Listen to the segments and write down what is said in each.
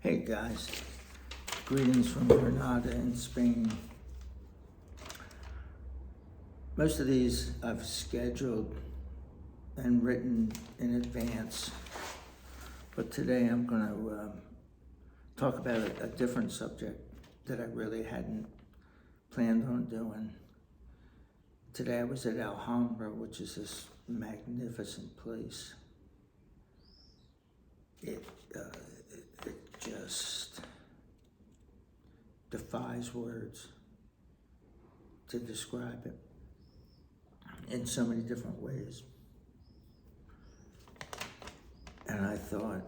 Hey guys, greetings from Granada in Spain. Most of these I've scheduled and written in advance, but today I'm going to talk about a different subject that I really hadn't planned on doing. Today I was at Alhambra, which is this magnificent place. It just defies words to describe it in so many different ways. And I thought,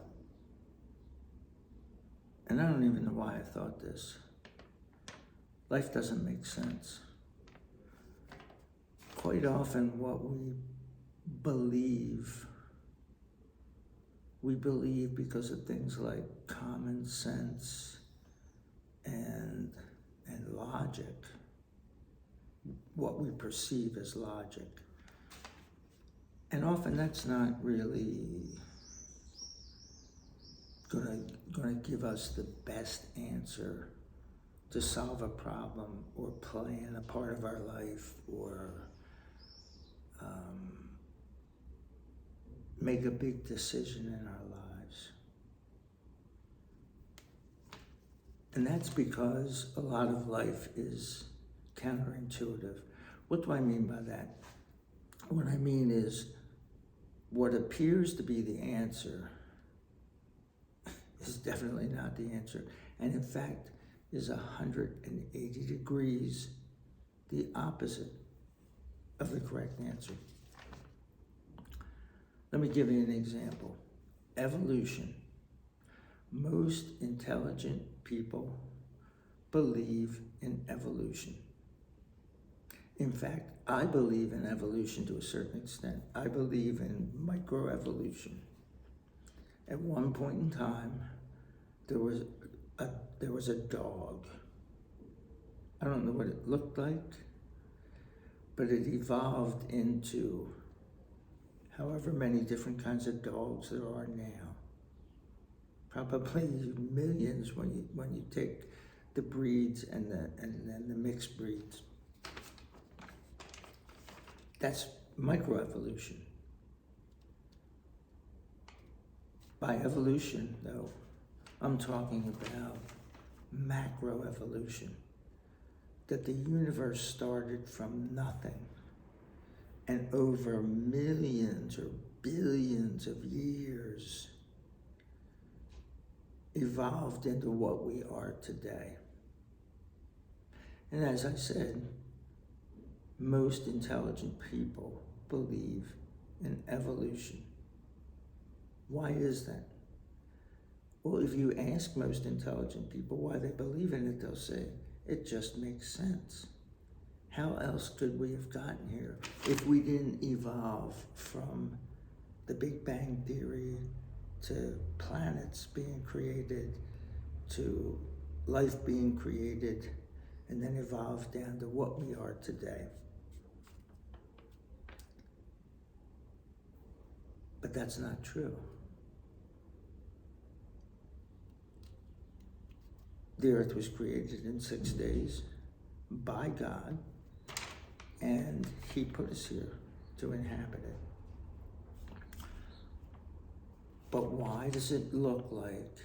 and I don't even know why I thought this, life doesn't make sense. Quite often what we believe because of things like common sense and logic, what we perceive as logic. And often that's not really gonna give us the best answer to solve a problem or plan a part of our life or make a big decision in our lives. And that's because a lot of life is counterintuitive. What do I mean by that? What I mean is what appears to be the answer is definitely not the answer. And in fact, is 180 degrees the opposite of the correct answer. Let me give you an example. Evolution. Most intelligent people believe in evolution. In fact, I believe in evolution to a certain extent. I believe in microevolution. At one point in time, there was a dog. I don't know what it looked like, but it evolved into however many different kinds of dogs there are now. Probably millions when you take the breeds and then the mixed breeds. That's microevolution. By evolution, though, I'm talking about macroevolution, that the universe started from nothing and over millions or billions of years evolved into what we are today. And as I said, most intelligent people believe in evolution. Why is that? Well, if you ask most intelligent people why they believe in it, they'll say, it just makes sense. How else could we have gotten here if we didn't evolve from the Big Bang Theory to planets being created, to life being created, and then evolve down to what we are today? But that's not true. The earth was created in 6 days by God, and He put us here to inhabit it. But why does it look like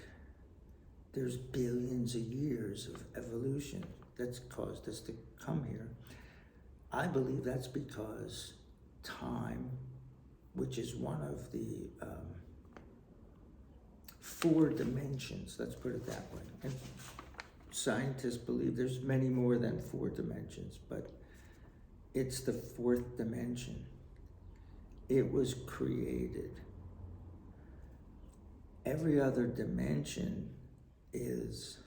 there's billions of years of evolution that's caused us to come here? I believe that's because time, which is one of the 4 dimensions, let's put it that way. And scientists believe there's many more than 4 dimensions, but it's the 4th dimension. It was created. Every other dimension is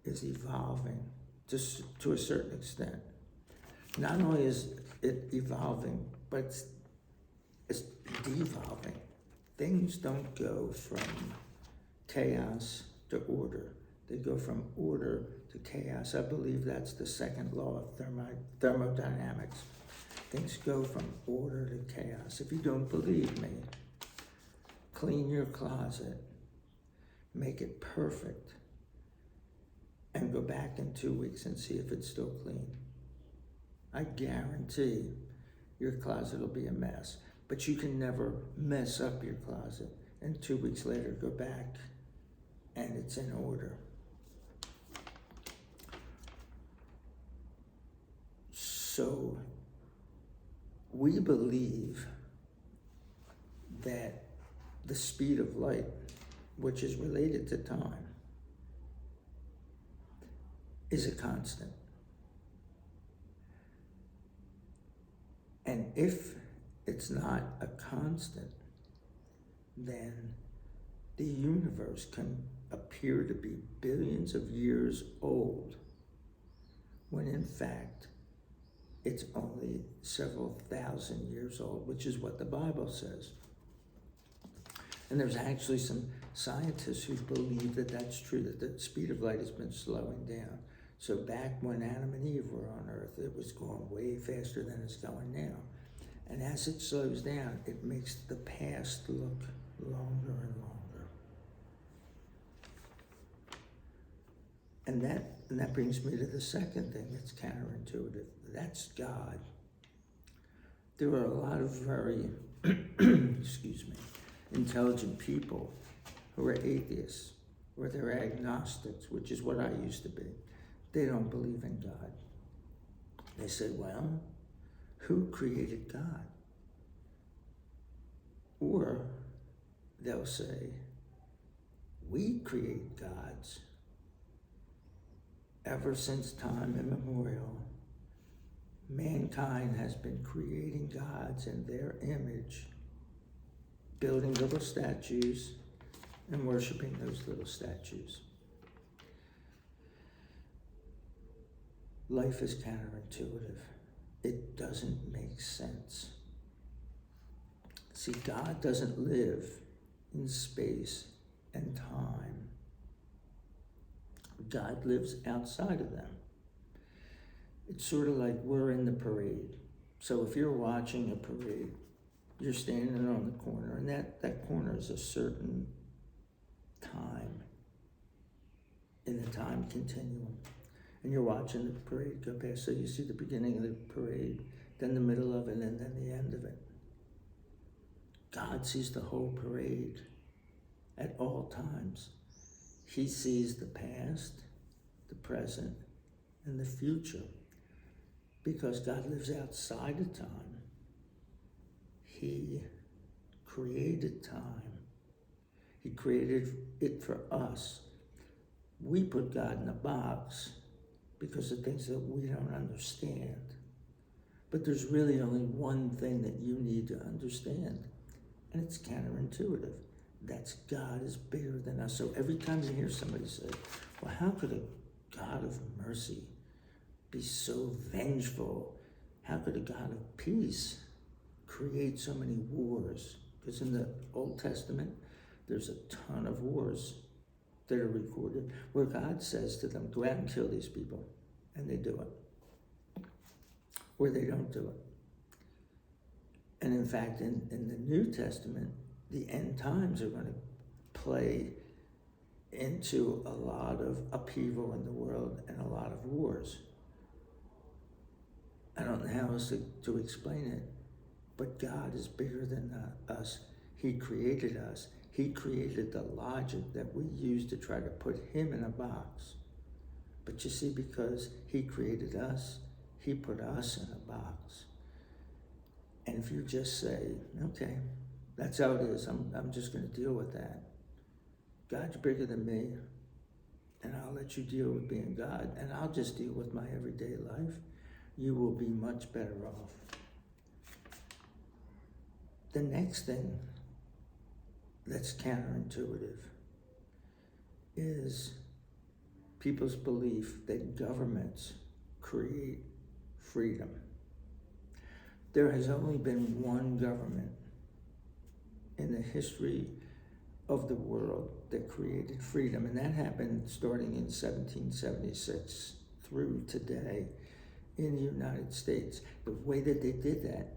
evolving just to a certain extent. Not only is it evolving, but it's devolving. Things don't go from chaos to order. They go from order to chaos. I believe that's the second law of thermodynamics. Things go from order to chaos. If you don't believe me, clean your closet. make it perfect, and go back in 2 weeks and see if it's still clean. I guarantee your closet will be a mess, but you can never mess up your closet and 2 weeks later go back and it's in order. So we believe that the speed of light, which is related to time, is a constant. And if it's not a constant, then the universe can appear to be billions of years old, when in fact it's only several thousand years old, which is what the Bible says. And there's actually some scientists who believe that that's true, that the speed of light has been slowing down. So back when Adam and Eve were on Earth, it was going way faster than it's going now. And as it slows down, it makes the past look longer and longer. And that brings me to the second thing that's counterintuitive. That's God. There are a lot of very, intelligent people who are atheists, or they're agnostics, which is what I used to be. They don't believe in God. They say, well, who created God? Or they'll say, we create gods. Ever since time immemorial, mankind has been creating gods in their image, building little statues and worshiping those little statues. Life is counterintuitive. It doesn't make sense. See, God doesn't live in space and time. God lives outside of them. It's sort of like we're in the parade. So if you're watching a parade, you're standing on the corner, and that corner is a certain time in the time continuum. And you're watching the parade go past. So you see the beginning of the parade, then the middle of it, and then the end of it. God sees the whole parade at all times. He sees the past, the present, and the future. Because God lives outside of time. He created time. He created it for us. We put God in a box because of things that we don't understand. But there's really only one thing that you need to understand, and it's counterintuitive. That's God is bigger than us. So every time you hear somebody say, well, how could a God of mercy be so vengeful? How could a God of peace create so many wars? Because in the Old Testament, there's a ton of wars that are recorded where God says to them, go out and kill these people, and they do it. Or they don't do it. And in fact, in the New Testament, the end times are going to play into a lot of upheaval in the world and a lot of wars. I don't know how else to explain it, but God is bigger than us. He created us. He created the logic that we use to try to put him in a box. But you see, because he created us, he put us in a box. And if you just say, okay, that's how it is, I'm just going to deal with that. God's bigger than me, and I'll let you deal with being God, and I'll just deal with my everyday life. You will be much better off. The next thing that's counterintuitive is people's belief that governments create freedom. There has only been one government in the history of the world that created freedom, and that happened starting in 1776 through today in the United States. The way that they did that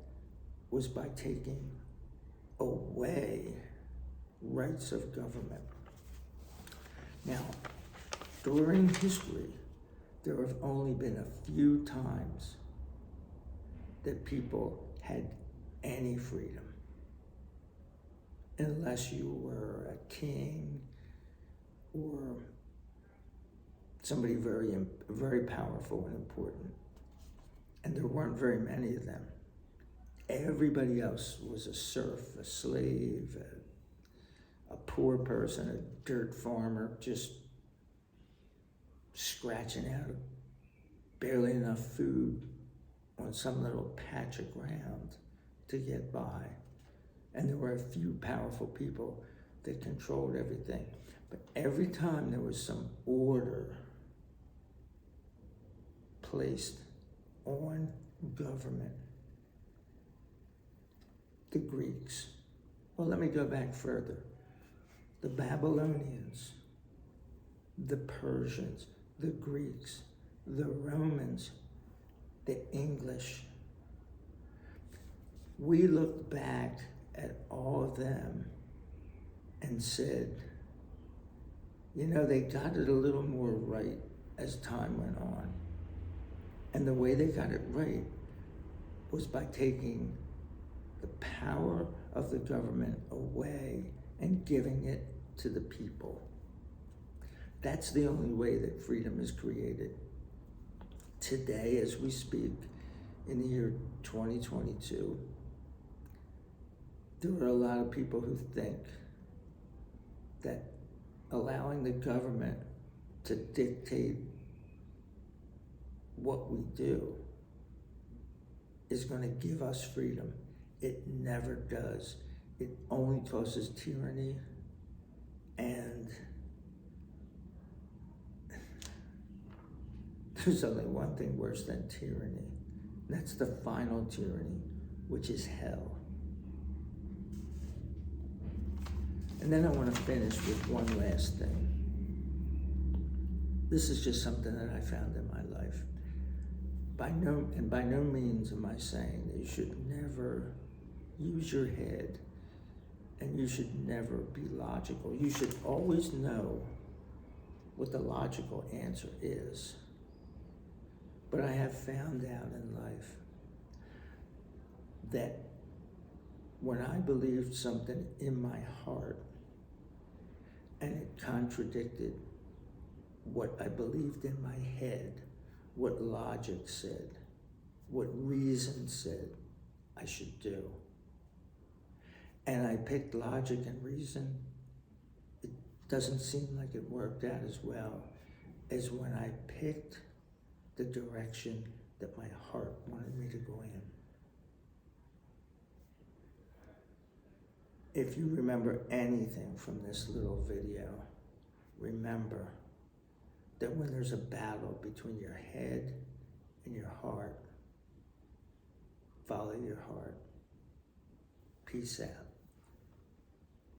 was by taking away rights of government. Now, during history, there have only been a few times that people had any freedom, unless you were a king or somebody very powerful and important. And there weren't very many of them. Everybody else was a serf, a slave, a poor person, a dirt farmer, just scratching out barely enough food on some little patch of ground to get by. And there were a few powerful people that controlled everything. But every time there was some order placed on government, the Greeks, well, let me go back further. The Babylonians, the Persians, the Greeks, the Romans, the English. We look back at all of them and said, you know, they got it a little more right as time went on. And the way they got it right was by taking the power of the government away and giving it to the people. That's the only way that freedom is created. Today, as we speak, in the year 2022, there are a lot of people who think that allowing the government to dictate what we do is going to give us freedom. It never does. It only causes tyranny, and there's only one thing worse than tyranny. That's the final tyranny, which is hell. And then I want to finish with one last thing. This is just something that I found in my life. By no means am I saying that you should never use your head and you should never be logical. You should always know what the logical answer is. But I have found out in life that when I believed something in my heart and it contradicted what I believed in my head, what logic said, what reason said I should do, and I picked logic and reason, it doesn't seem like it worked out as well as when I picked the direction that my heart wanted me to go in. If you remember anything from this little video, remember that when there's a battle between your head and your heart, follow your heart. Peace out.